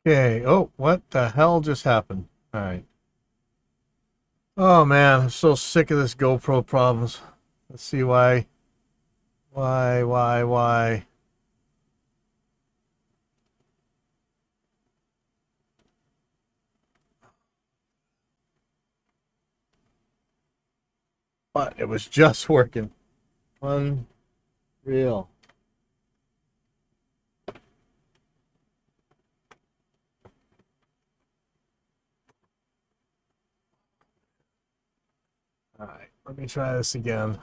Okay. Oh, what the hell just happened? All right. Oh man, I'm so sick of this GoPro problems. Let's see why. Why? But it was just working. Unreal. All right, let me try this again.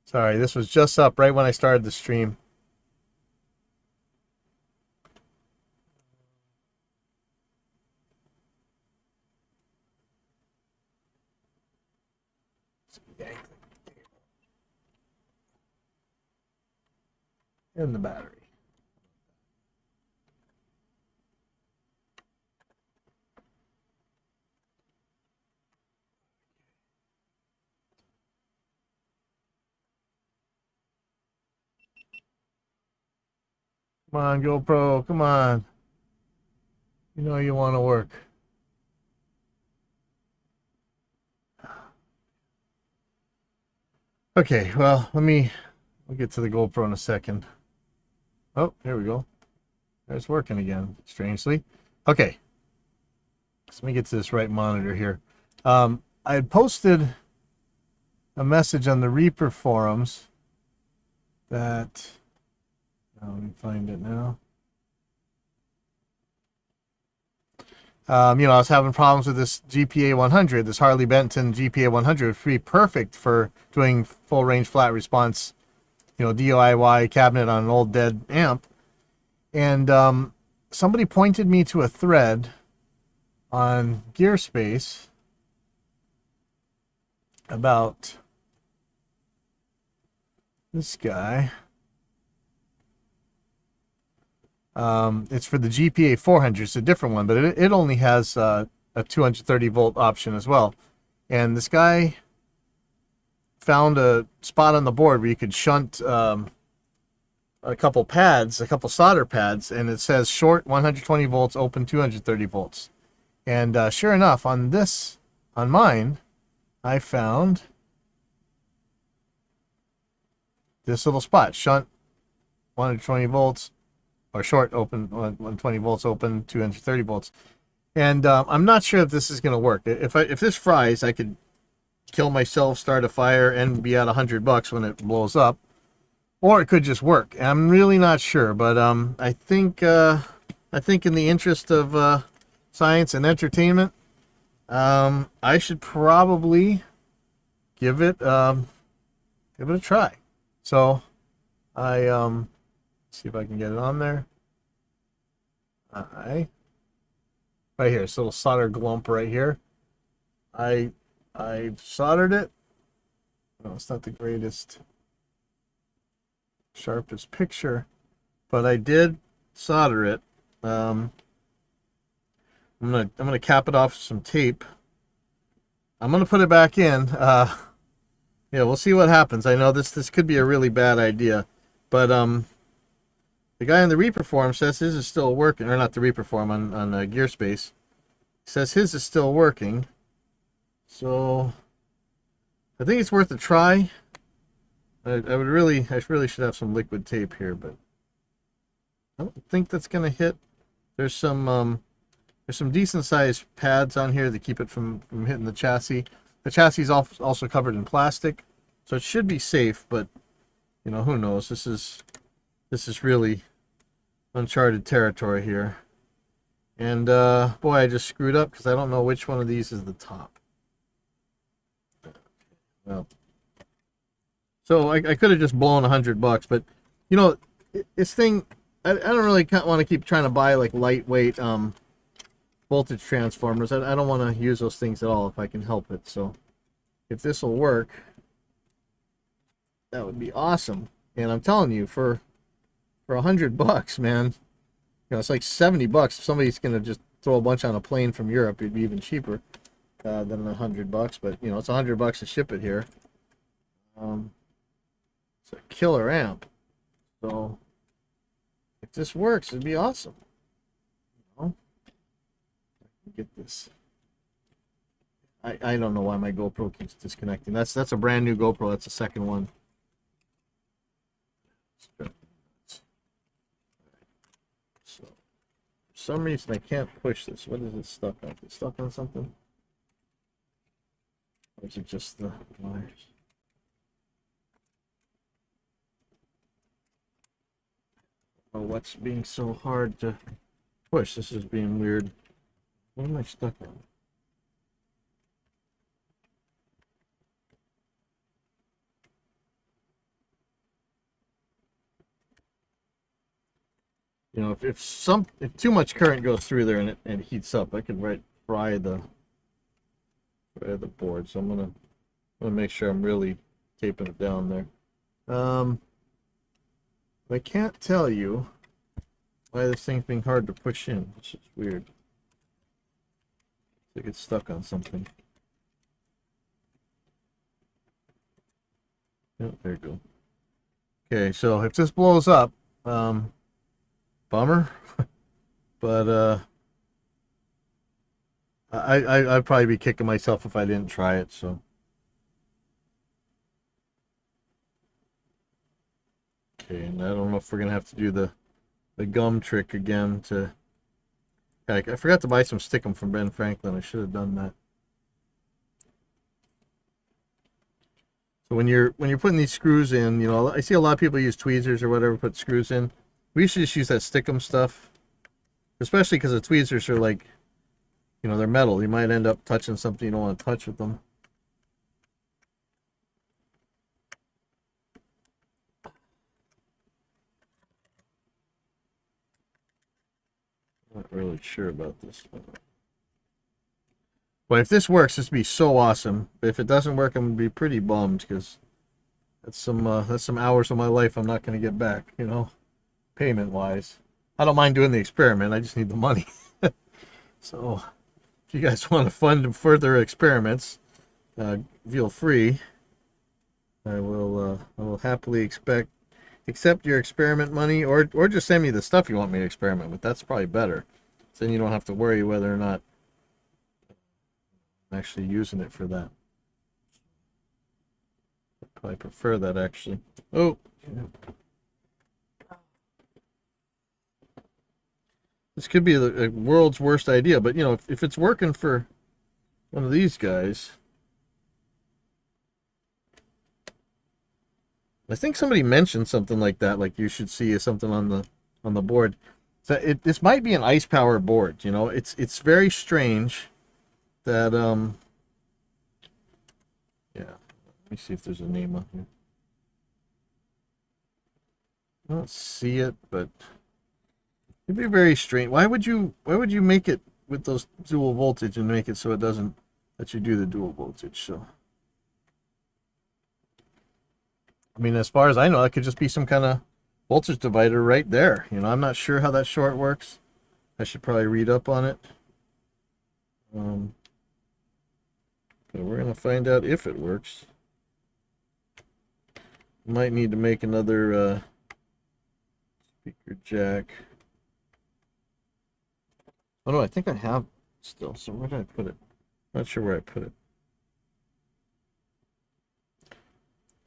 Sorry, this was just up right when I started the stream. In the battery. Come on, GoPro. Come on. You know you want to work. Okay, well, we'll get to the GoPro in a second. Oh, here we go. It's working again, strangely. Okay, so let me get to this right monitor here. I had posted a message on the Reaper forums that, let me find it now. I was having problems with this GPA-100, this Harley Benton GPA-100. It's pretty perfect for doing full range flat response, DIY cabinet on an old dead amp. And somebody pointed me to a thread on Gearspace about this guy. It's for the GPA-400. It's a different one, but it only has a 230 volt option as well. And this guy found a spot on the board where you could shunt a couple solder pads, and it says short 120 volts, open 230 volts. And sure enough, on mine, I found this little spot, shunt 120 volts, or short open 120 volts, open 230 volts. And I'm not sure if this is going to work. If this fries, I could kill myself, start a fire, and be at $100 when it blows up, or it could just work. I'm really not sure, but I think in the interest of science and entertainment, I should probably give it a try. So I see if I can get it on there. Right here, this little solder glump right here. I soldered it. No, it's not the greatest, sharpest picture, but I did solder it. I'm gonna cap it off with some tape. I'm gonna put it back in. Yeah, we'll see what happens. I know this could be a really bad idea, but the guy on the Reaper forum says his is still working, or not the Reaper forum on Gearspace. Says his is still working, so I think it's worth a try. I really should have some liquid tape here, but I don't think that's gonna hit. There's some decent sized pads on here that keep it from hitting the chassis. The chassis is also covered in plastic, so it should be safe. But who knows? This is really uncharted territory here. And boy, I just screwed up because I don't know which one of these is the top. Well, so I could have just blown $100, but this thing, I don't really want to keep trying to buy like lightweight voltage transformers. I don't want to use those things at all if I can help it. So if this will work, that would be awesome. And I'm telling you, for $100, man, it's like $70. If somebody's gonna just throw a bunch on a plane from Europe, it'd be even cheaper than $100. But it's $100 to ship it here. It's a killer amp. So if this works, it'd be awesome. Get this. I don't know why my GoPro keeps disconnecting. That's a brand new GoPro. That's the second one. So for some reason I can't push this. What is it stuck on? Is it stuck on something? Or is it just the wires? Oh, what's being so hard to push? This is being weird. What am I stuck on? You know, if too much current goes through there and it heats up, I could fry the board. So I'm gonna make sure I'm really taping it down there. I can't tell you why this thing's being hard to push in, which is weird. Like it's stuck on something. Oh, there you go. Okay, so if this blows up, bummer, but I'd probably be kicking myself if I didn't try it. So okay, and I don't know if we're gonna have to do the gum trick again. I forgot to buy some stickum from Ben Franklin. I should have done that. So when you're putting these screws in, you know, I see a lot of people use tweezers or whatever, put screws in. We should just use that stickum stuff, especially because the tweezers are like, you know, they're metal. You might end up touching something you don't want to touch with them. Not really sure about this one. But if this works, this would be so awesome. But if it doesn't work, I'm gonna be pretty bummed because that's some hours of my life I'm not gonna get back, you know, payment wise. I don't mind doing the experiment. I just need the money. So if you guys want to fund further experiments, feel free. I will happily accept your experiment money, or just send me the stuff you want me to experiment with. That's probably better. So then you don't have to worry whether or not I'm actually using it for that. I probably prefer that actually. Oh, this could be the world's worst idea, but you know, if it's working for one of these guys. I think somebody mentioned something like that, like you should see something on the board. So this might be an ice powered board, you know. It's very strange that yeah. Let me see if there's a name on here. I don't see it, but it'd be very strange. Why would you make it with those dual voltage and make it so it doesn't let you do the dual voltage? So I mean, as far as I know, it could just be some kind of voltage divider right there. You know, I'm not sure how that short works. I should probably read up on it. But we're going to find out if it works. Might need to make another speaker jack. Oh no, I think I have still. So where did I put it? Not sure where I put it.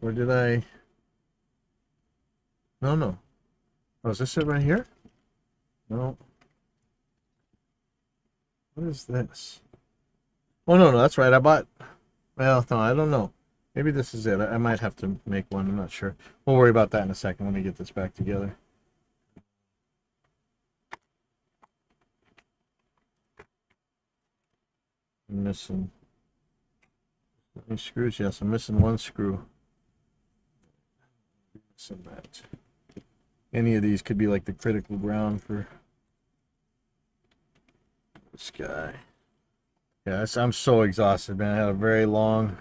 Or did I? No. Oh, is this it right here? No. What is this? Oh, no, that's right. I bought... Well, no, I don't know. Maybe this is it. I might have to make one. I'm not sure. We'll worry about that in a second. Let me get this back together. I'm missing... Any screws? Yes, I'm missing one screw. Missing that. Any of these could be like the critical ground for this guy. Yeah, I'm so exhausted, man. I had a very long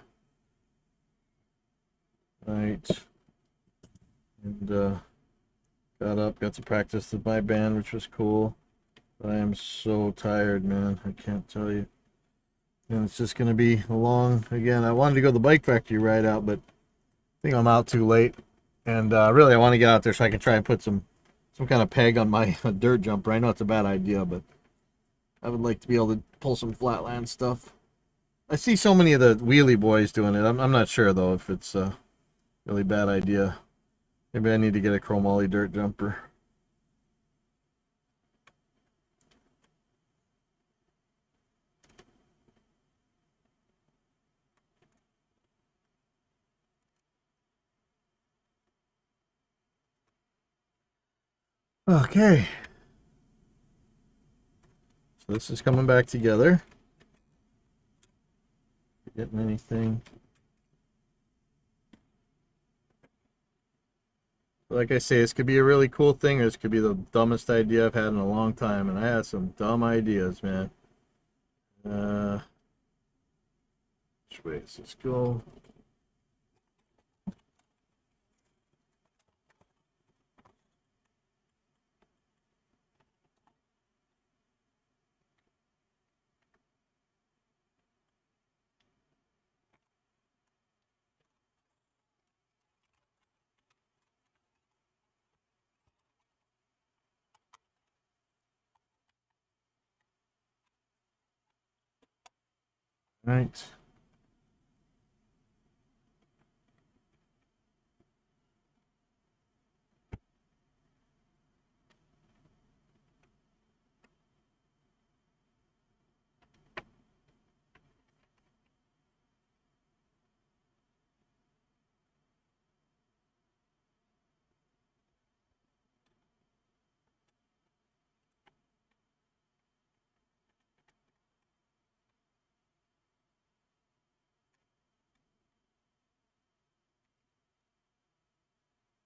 night. And got up, got to practice with my band, which was cool. But I am so tired, man. I can't tell you. And it's just going to be a long, again, I wanted to go to the bike factory ride out, but I think I'm out too late. And really, I want to get out there so I can try and put some kind of peg on my dirt jumper. I know it's a bad idea, but I would like to be able to pull some flatland stuff. I see so many of the wheelie boys doing it. I'm not sure though if it's a really bad idea. Maybe I need to get a chromoly dirt jumper. Okay. So this is coming back together. Getting anything. Like I say, this could be a really cool thing, or this could be the dumbest idea I've had in a long time, and I had some dumb ideas, man. Which way does this go? Right.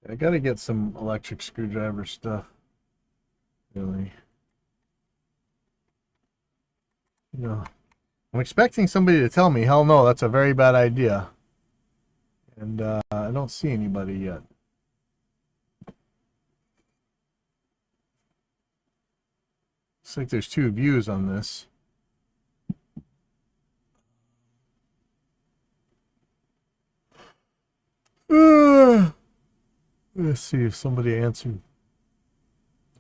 I gotta get some electric screwdriver stuff. Really. You know, I'm expecting somebody to tell me, hell no, that's a very bad idea. And I don't see anybody yet. Looks like there's 2 views on this. Let's see if somebody answered.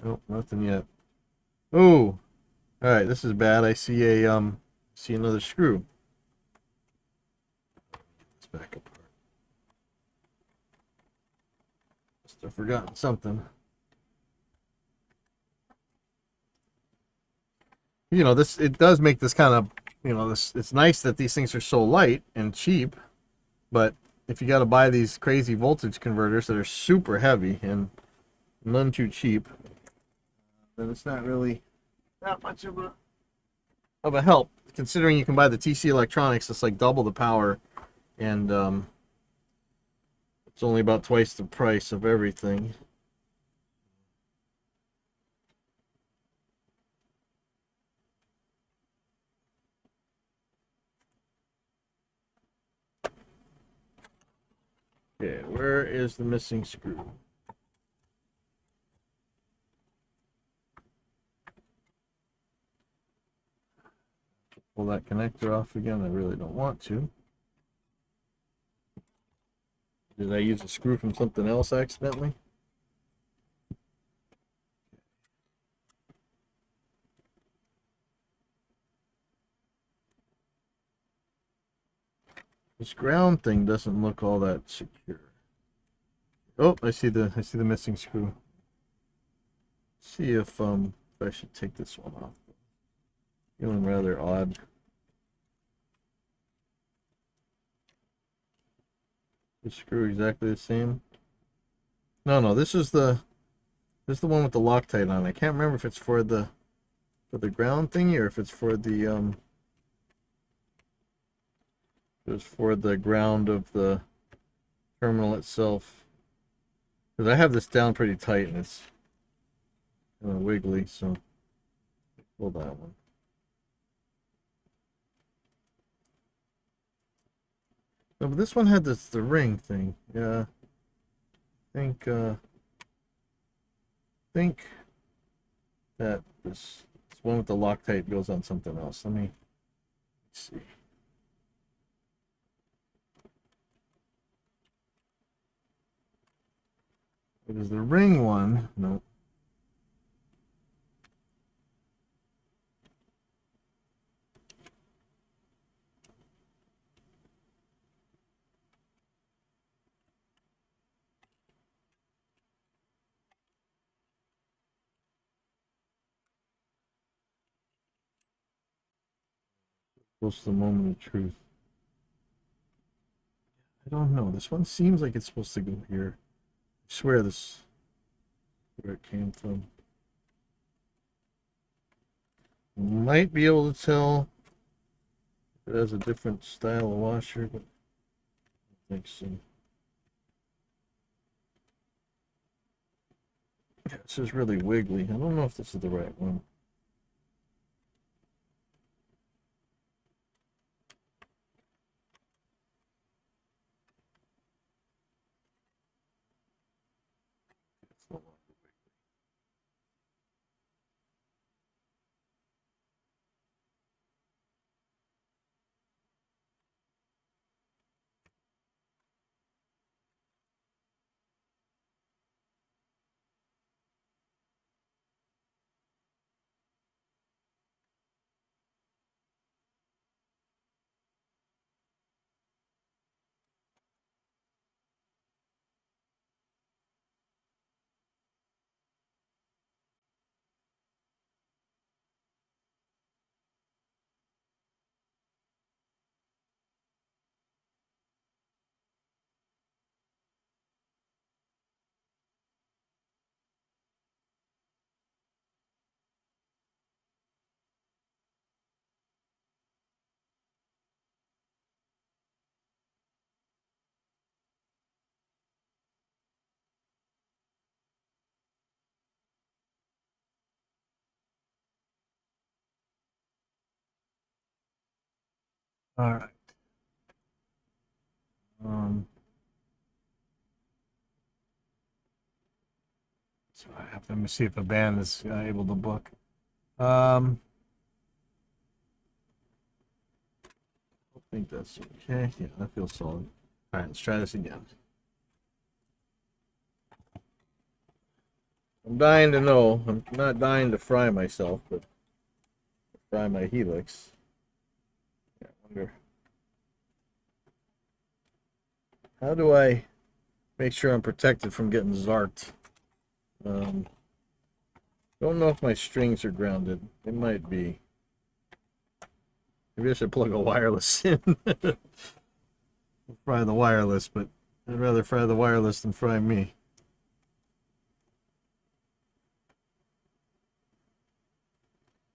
Nope, nothing yet. Oh, all right, this is bad. I see see another screw. Let's back apart. Must have forgotten something. You know, this, it does make this kind of, you know, this, it's nice that these things are so light and cheap, but if you got to buy these crazy voltage converters that are super heavy and none too cheap, then it's not really that much of a help. Considering you can buy the TC Electronics, it's like double the power, and it's only about twice the price of everything. Okay, where is the missing screw? Pull that connector off again. I really don't want to. Did I use a screw from something else accidentally? This ground thing doesn't look all that secure. Oh, I see the missing screw. Let's see if I should take this one off. Feeling rather odd. The screw exactly the same. No, this is the one with the Loctite on. I can't remember if it's for the ground thingy or if it's for the ground of the terminal itself. Because I have this down pretty tight and it's kind of wiggly, so pull that one. No, but this one had the ring thing. Yeah. Think that this one with the Loctite goes on something else. Let me see. It is the ring one. Nope. Close to the moment of truth. I don't know. This one seems like it's supposed to go here. I swear this is where it came from. Might be able to tell if it has a different style of washer, but I don't think so. Yeah, this is really wiggly. I don't know if this is the right one. It's no longer wiggly. All right. Um, so I have to, let me see if a band is able to book. I think that's okay. Yeah, that feels solid. All right, let's try this again. I'm dying to know. I'm not dying to fry myself, but fry my helix. Yeah, I wonder, how do I make sure I'm protected from getting zarked? Um, don't know if my strings are grounded. They might be. Maybe I should plug a wireless in. Fry the wireless, but I'd rather fry the wireless than fry me.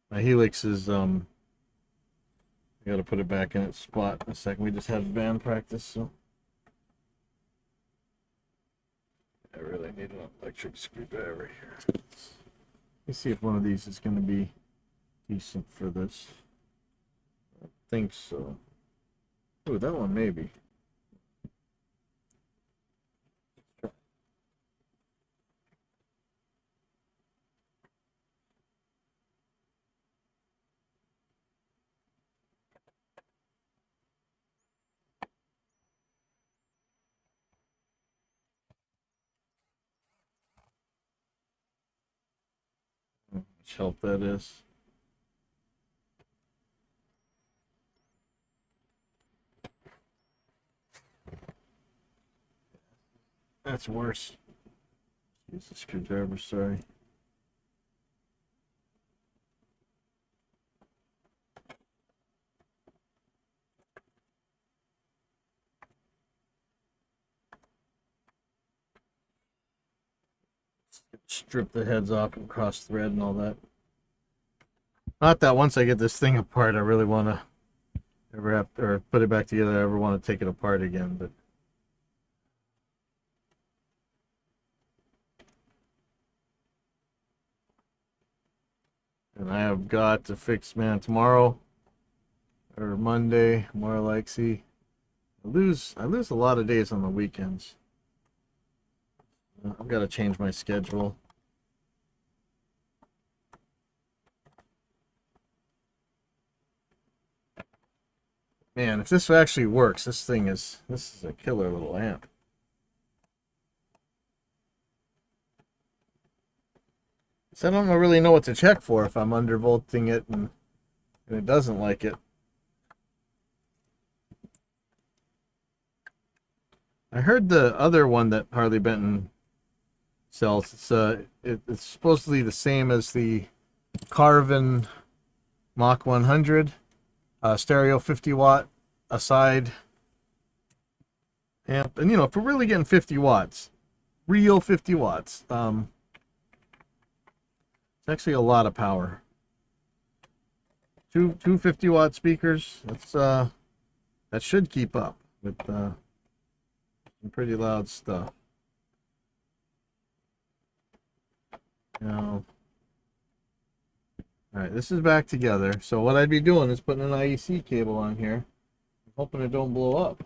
My helix is I gotta put it back in its spot in a second. We just had band practice, so I really need an electric screwdriver here. Let me see if one of these is gonna be decent for this. I think so. Oh, that one maybe. Much help that is. That's worse. Use the screwdriver, sorry. Strip the heads off and cross thread and all that. Not that once I get this thing apart, I really want to ever have to, or put it back together, I ever want to take it apart again, but and I have got to fix, man, tomorrow or Monday, more like, see, I lose a lot of days on the weekends. I've got to change my schedule. Man, if this actually works, this is a killer little amp. So I don't really know what to check for if I'm undervolting it and it doesn't like it. I heard the other one that Harley Benton sells. It's supposedly the same as the Carvin Mach 100, stereo 50 watt aside amp. And, you know, if we're really getting 50 watts, real 50 watts, it's actually a lot of power. Two 50-watt speakers, that's, that should keep up with some pretty loud stuff. Now, all right, this is back together. So what I'd be doing is putting an IEC cable on here. I'm hoping it don't blow up.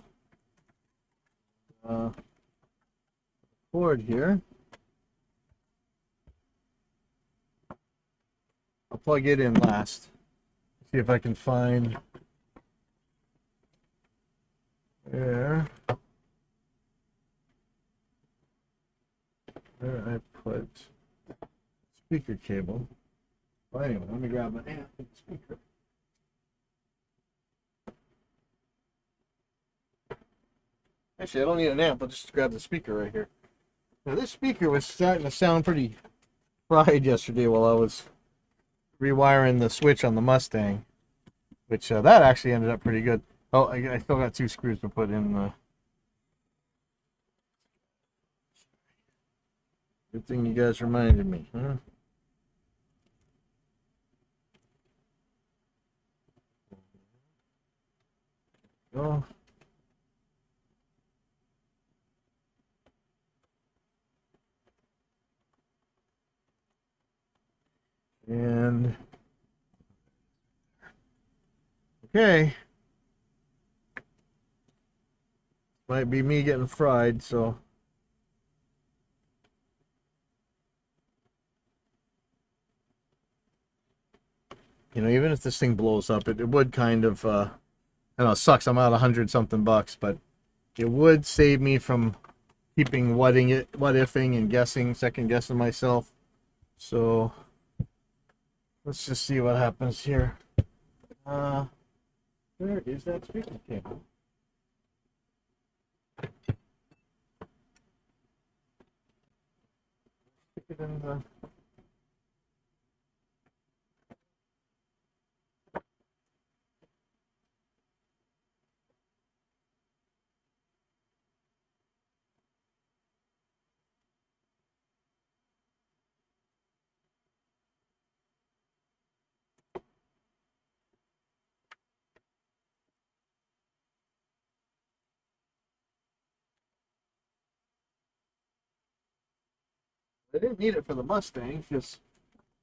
Cord here. I'll plug it in last. See if I can find where I put speaker cable. Well, anyway, let me grab my amp and speaker. Actually, I don't need an amp. I'll just grab the speaker right here. Now, this speaker was starting to sound pretty fried yesterday while I was rewiring the switch on the Mustang, which that actually ended up pretty good. Oh, I still got 2 screws to put in the. Good thing you guys reminded me, huh? Go. And okay, might be me getting fried, so you know, even if this thing blows up, it would kind of I know it sucks. I'm out 100 something bucks, but it would save me from keeping what ifing and guessing, second guessing myself. So let's just see what happens here. Where is that speaker cable? Stick it in the. I didn't need it for the Mustang because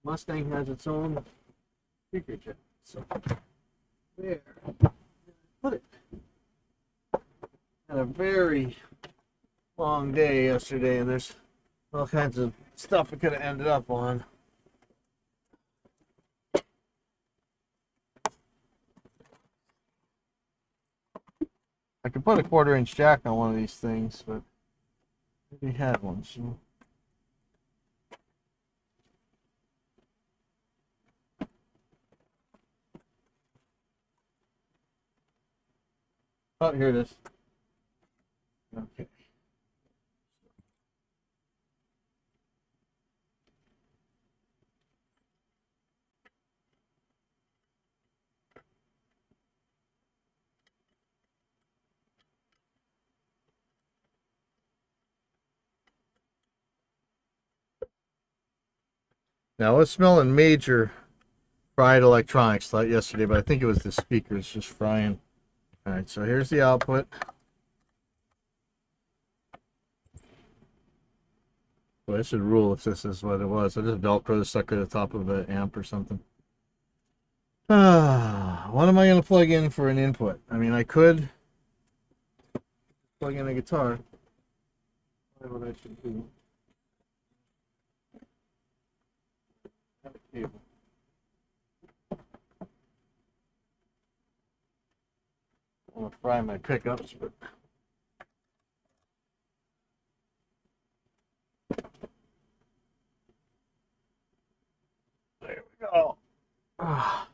Mustang has its own speaker chip. So there, put it. Had a very long day yesterday, and there's all kinds of stuff we could have ended up on. I could put a 1/4-inch jack on one of these things, but we had one, so. Oh, here it is. Okay. Now I was smelling major fried electronics like yesterday, but I think it was the speakers just frying. All right, so here's the output. Boy, I should rule if this is what it was. I just Velcro the sucker to the top of an amp or something. What am I going to plug in for an input? I mean, I could plug in a guitar. What I should do. Have a cable. I want to fry my pickups, but there we go. Plug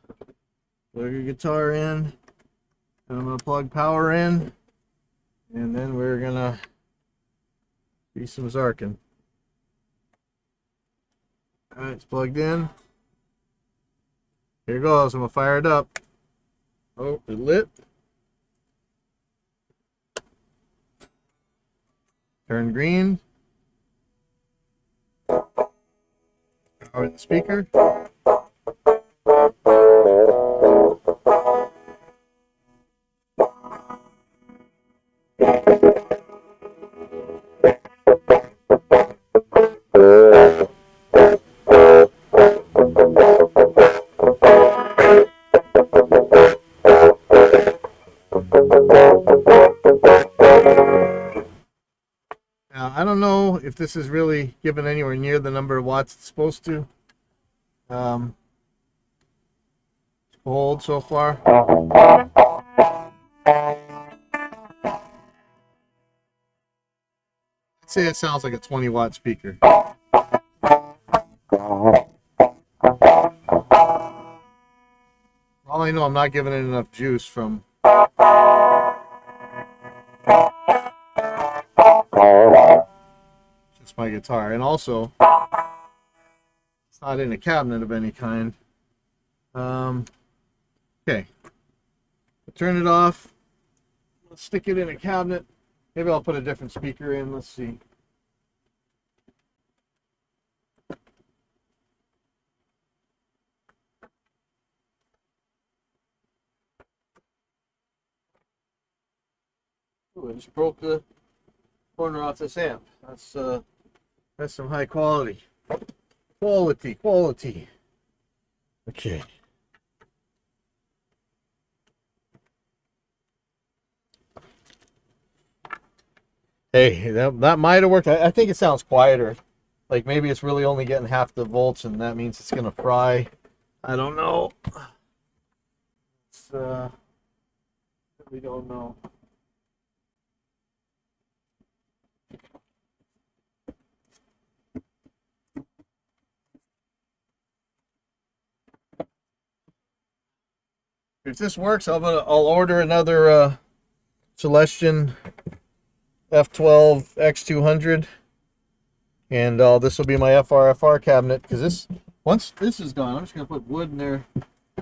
your guitar in, and I'm going to plug power in, and then we're going to do some Zarkin. Alright, it's plugged in. Here goes. I'm going to fire it up. Oh, it lit. Turn green. Power the speaker. Now, I don't know if this is really given anywhere near the number of watts it's supposed to hold so far. I'd say it sounds like a 20-watt speaker. All I know, I'm not giving it enough juice from just my guitar. And also, it's not in a cabinet of any kind. Okay. Turn it off. Let's stick it in a cabinet. Maybe I'll put a different speaker in. Let's see. Ooh, I just broke the corner off this amp. That's some high quality. Quality. Okay. Hey, that might have worked. I think it sounds quieter. Like maybe it's really only getting half the volts, and that means it's gonna fry. I don't know. It's we don't know. If this works, I'll order another Celestion F12 X200, and this will be my FRFR cabinet. Because once this is gone, I'm just gonna put wood in there,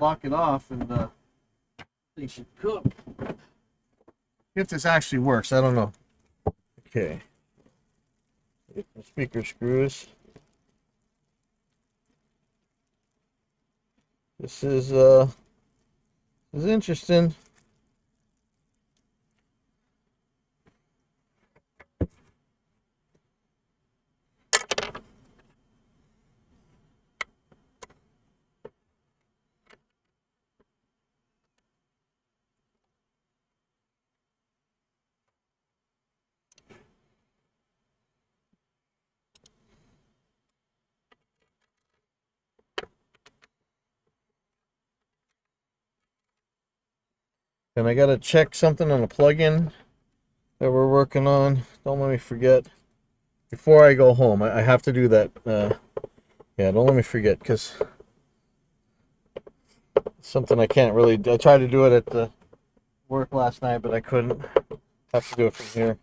lock it off, and things should cook. If this actually works, I don't know. Okay. Get the speaker screws. This is interesting. And I gotta check something on a plugin that we're working on. Don't let me forget. Before I go home, I have to do that. Yeah, don't let me forget, because it's something I can't really. I tried to do it at the work last night, but I couldn't. Have to do it from here.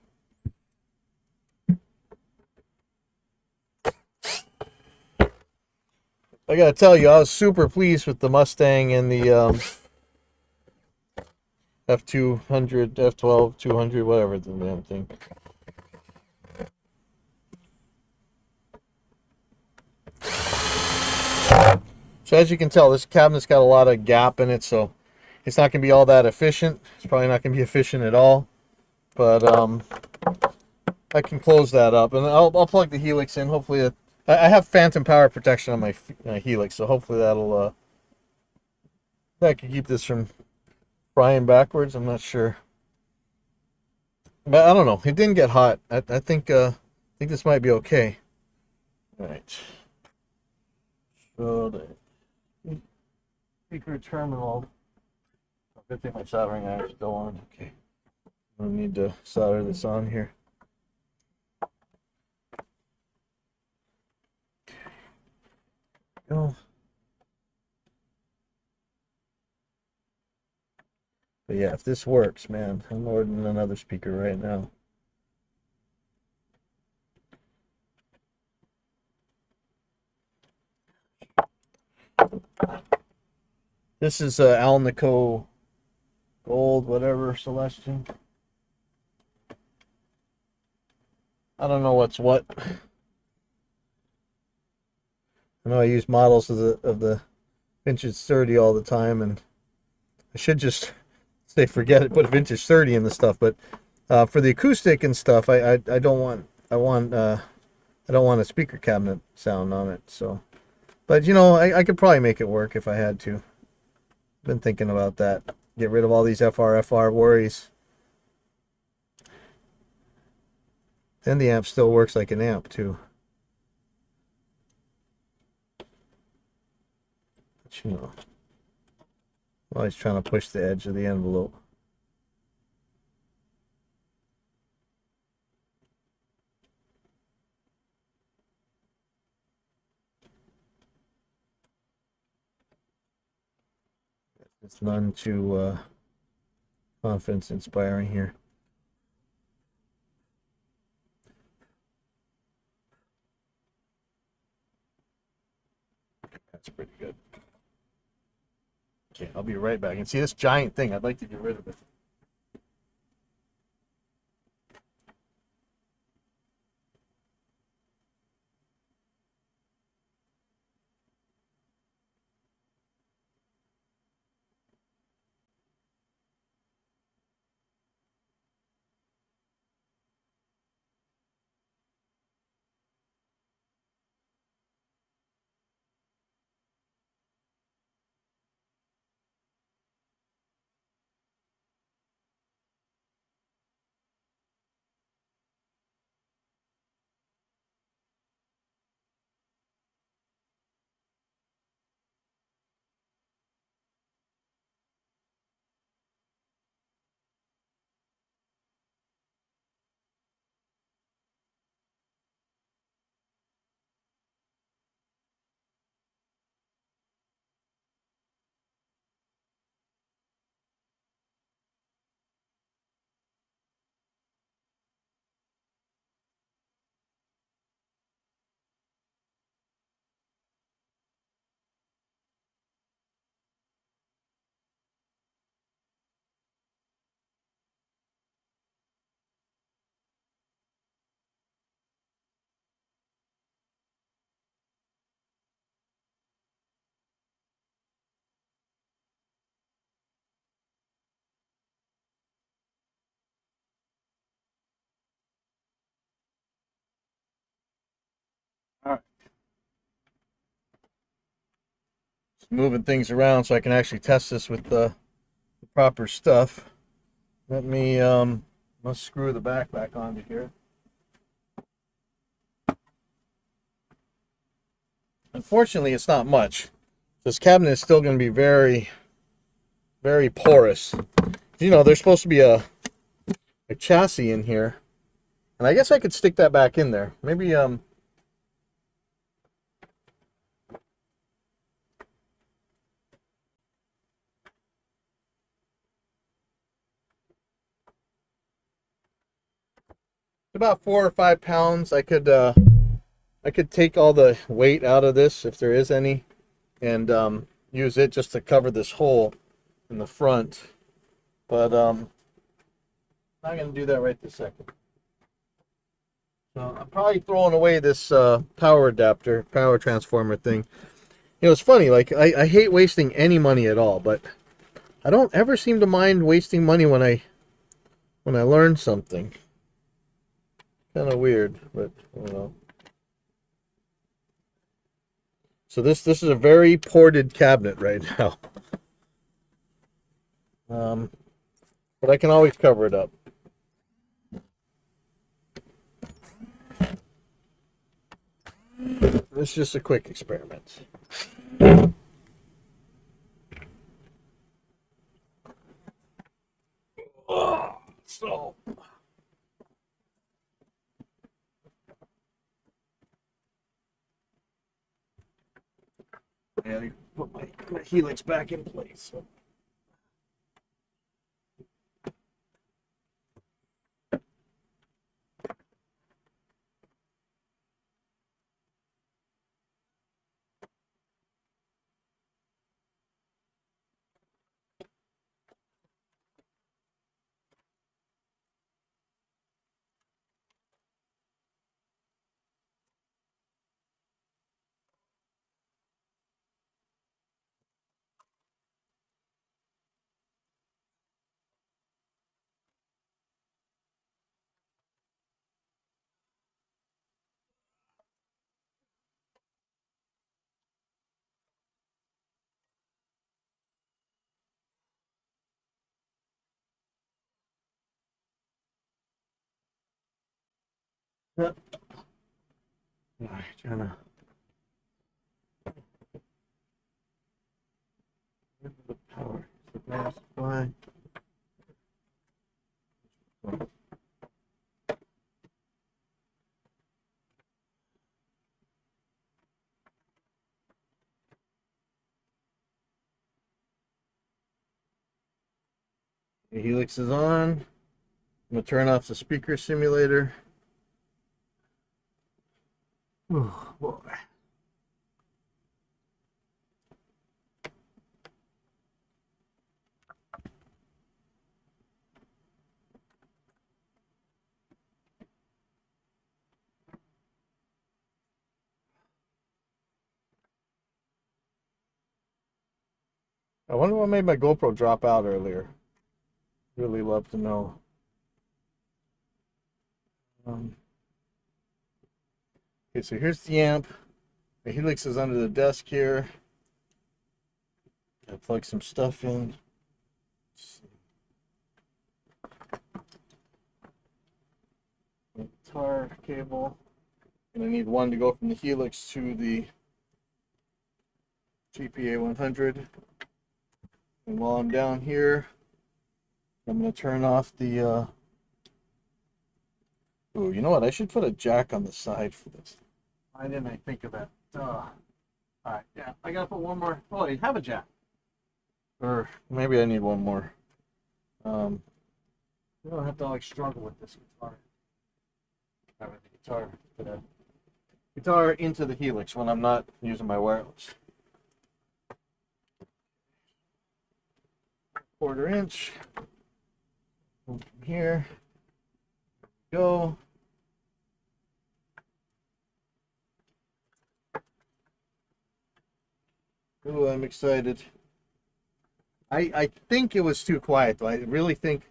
I gotta tell you, I was super pleased with the Mustang and the F200, F12, 200, whatever the damn thing. So as you can tell, this cabinet's got a lot of gap in it, so it's not going to be all that efficient. It's probably not going to be efficient at all. But I can close that up, and I'll plug the Helix in. Hopefully, I have phantom power protection on my Helix, so hopefully that can keep this from frying backwards. I'm not sure, but I don't know. It didn't get hot. I think this might be okay. All right. So the speaker terminal. Good thing my soldering iron is still on. Okay. I don't need to solder this on here. Go. But yeah, if this works, man, I'm ordering another speaker right now. This is Alnico gold, whatever, Celestian. I don't know what's what. I know I use models of the vintage 30 all the time, and I should just say forget it, put vintage 30 in the stuff. But for the acoustic and stuff, I don't want I don't want a speaker cabinet sound on it. So, but you know, I could probably make it work if I had to. Been thinking about that. Get rid of all these FR worries. Then the amp still works like an amp too. But you know, always trying to push the edge of the envelope. It's none too confidence inspiring here. That's pretty good. Okay, I'll be right back. And see this giant thing, I'd like to get rid of it. All right. Just moving things around so I can actually test this with the proper stuff. Let me let's screw the back onto here. Unfortunately, it's not much. This cabinet is still going to be very, very porous. You know, there's supposed to be a chassis in here, and I guess I could stick that back in there. Maybe about 4 or 5 pounds. I could take all the weight out of this if there is any, and use it just to cover this hole in the front. But I'm not gonna do that right this second. So I'm probably throwing away this power adapter, power transformer thing. You know, it's funny. Like I hate wasting any money at all, but I don't ever seem to mind wasting money when I learn something. Kind of weird, but you know. So this is a very ported cabinet right now. But I can always cover it up. This is just a quick experiment. So yeah, I put my helix back in place. All right, trying to get the power. The power supply. The Helix is on. I'm gonna turn off the speaker simulator. Oh boy. I wonder what made my GoPro drop out earlier. Really love to know. Okay, so here's the amp. The Helix is under the desk here. I plug some stuff in. Guitar cable. And I need one to go from the Helix to the GPA-100. And while I'm down here, I'm going to turn off the... Ooh, you know what? I should put a jack on the side for this. Why didn't I think of that? Alright, yeah. I got to put one more... Oh, I have a jack. Or maybe I need one more. You don't have to like struggle with this guitar. Having the guitar into the Helix when I'm not using my wireless. 1/4 inch. From here. Go. Ooh, I'm excited. I think it was too quiet though. I really think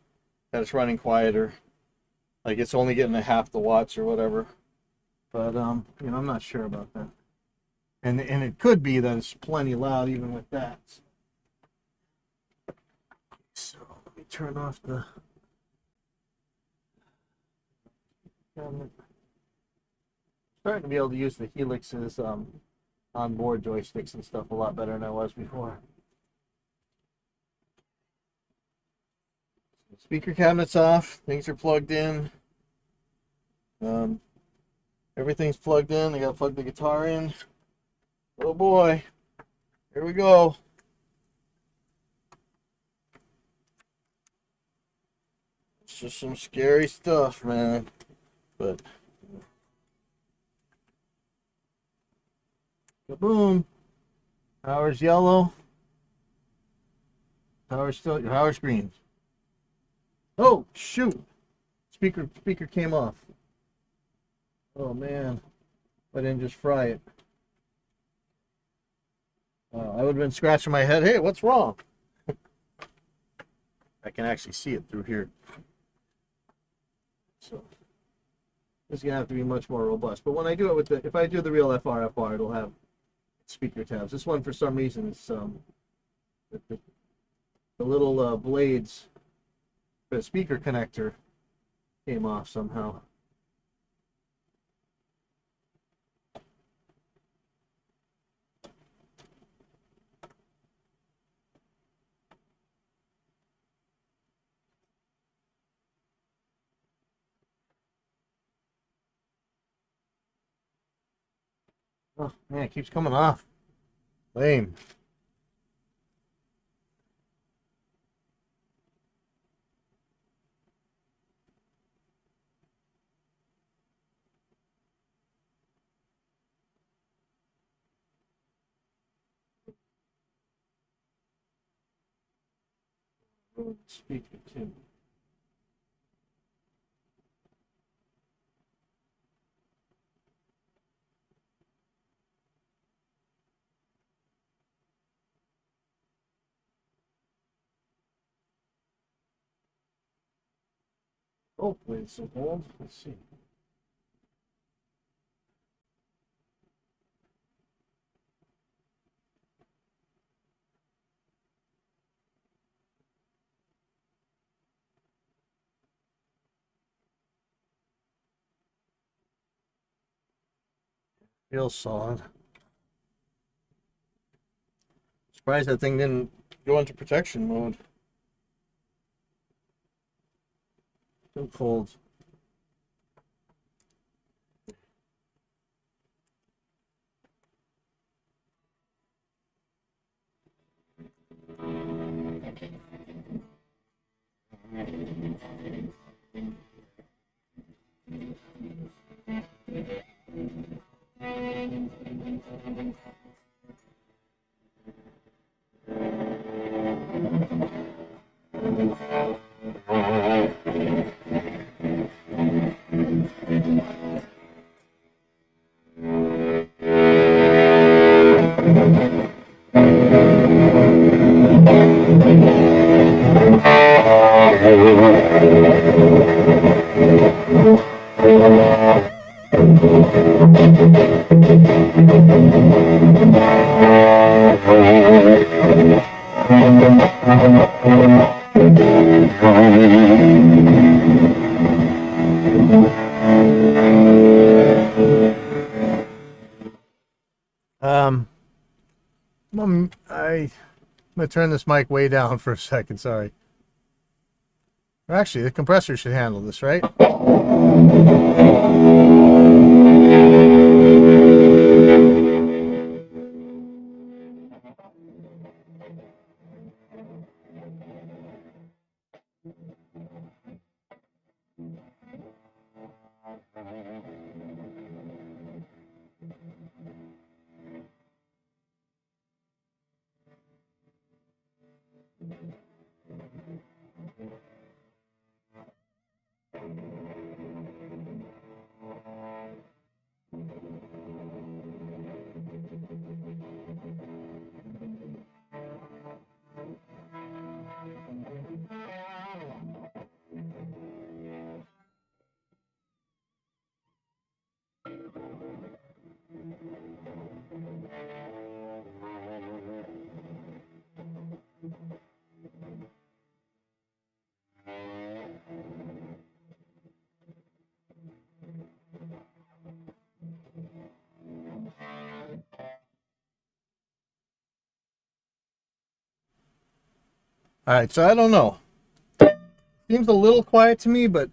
that it's running quieter. Like it's only getting a half the watts or whatever. But you know, I'm not sure about that. And it could be that it's plenty loud even with that. So let me turn off the starting to be able to use the Helix's onboard joysticks and stuff a lot better than I was before. Speaker cabinet's off. Things are plugged in. Everything's plugged in. I gotta plug the guitar in. Oh boy. Here we go. It's just some scary stuff, man. But kaboom. Power's yellow. Power's green. Oh shoot. Speaker came off. Oh man. I didn't just fry it. I would have been scratching my head. Hey, what's wrong? I can actually see it through here. So this is gonna have to be much more robust. But when I do it with if I do the real FR, it'll have speaker tabs. This one, for some reason, it's the little blades for the speaker connector came off somehow. Oh man, it keeps coming off. Lame. Speaker too. Hopefully it's a hold. Let's see. Feels solid. Surprised that thing didn't go into protection mode. Too cold. I'm gonna turn this mic way down for a second. Sorry. Actually, the compressor should handle this, right? All right, so I don't know. Seems a little quiet to me, but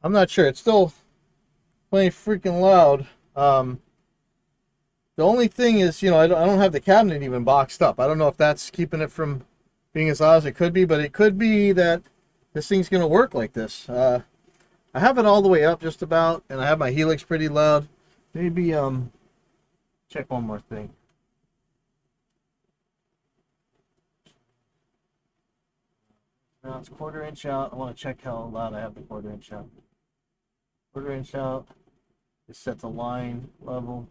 I'm not sure. It's still playing freaking loud. The only thing is, I don't have the cabinet even boxed up. I don't know if that's keeping it from being as loud as it could be, but it could be that this thing's going to work like this. I have it all the way up just about, and I have my Helix pretty loud. Maybe, check one more thing. Now it's 1/4 inch out. I want to check how loud I have the 1/4 inch out. 1/4 inch out. It sets a line level.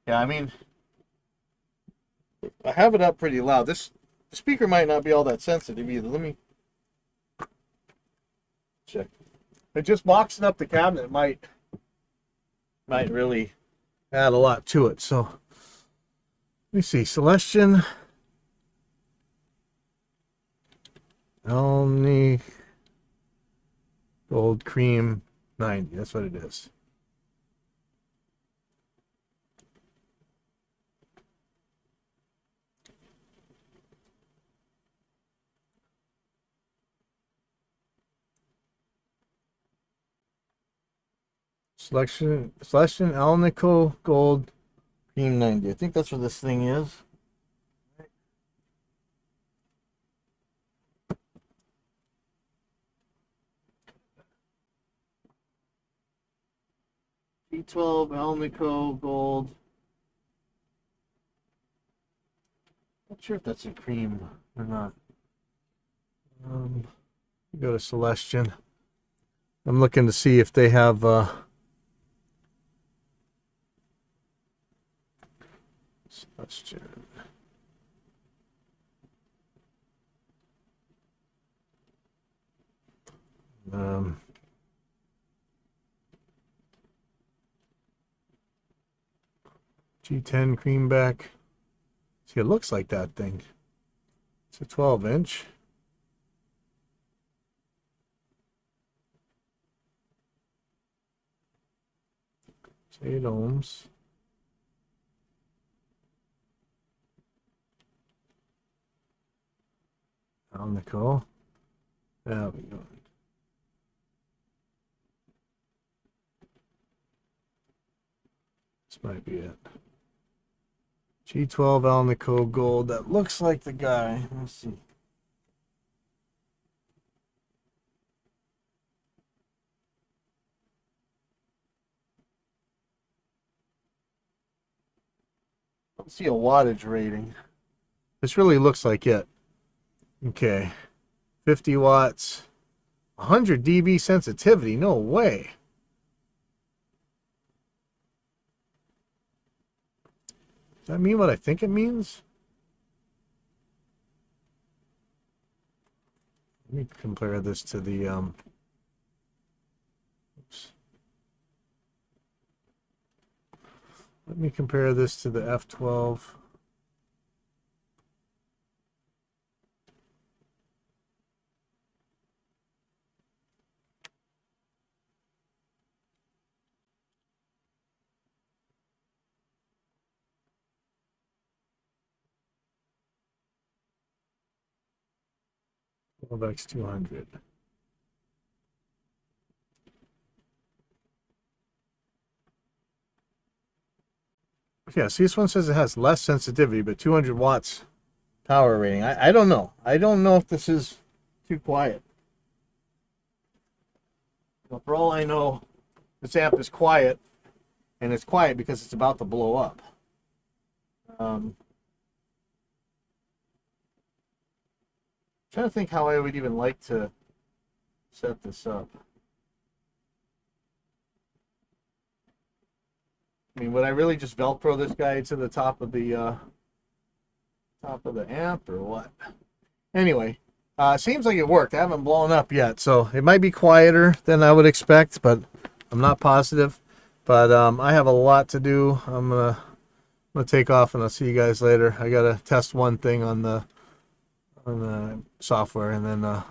Yeah, I mean, I have it up pretty loud. The speaker might not be all that sensitive either. Let me check. But just boxing up the cabinet might really add a lot to it. So let me see. Celestion Alny Gold Cream 90. That's what it is. Celestion Alnico Gold Cream 90. I think that's what this thing is. G12 Alnico Gold. Not sure if that's a cream or not. Go to Celestion. I'm looking to see if they have Celestion. G10 creamback. See, it looks like that thing. It's a 12 inch. 8 ohms. Alnico. There we go. This might be it. G12 Alnico Gold. That looks like the guy. Let's see. Let's see a wattage rating. This really looks like it. Okay. 50 watts. 100 dB sensitivity. No way. Does that mean what I think it means? Let me compare this to the oops. Let me compare this to the F12. X200. Yeah, see, this one says it has less sensitivity, but 200 watts power rating. I don't know. I don't know if this is too quiet. Well, for all I know, this amp is quiet, and it's quiet because it's about to blow up. Trying to think how I would even like to set this up. I mean, would I really just Velcro this guy to the top of the amp or what? Anyway, seems like it worked. I haven't blown up yet, so it might be quieter than I would expect, but I'm not positive. But I have a lot to do. I'm gonna take off, and I'll see you guys later. I gotta test one thing on the software, and then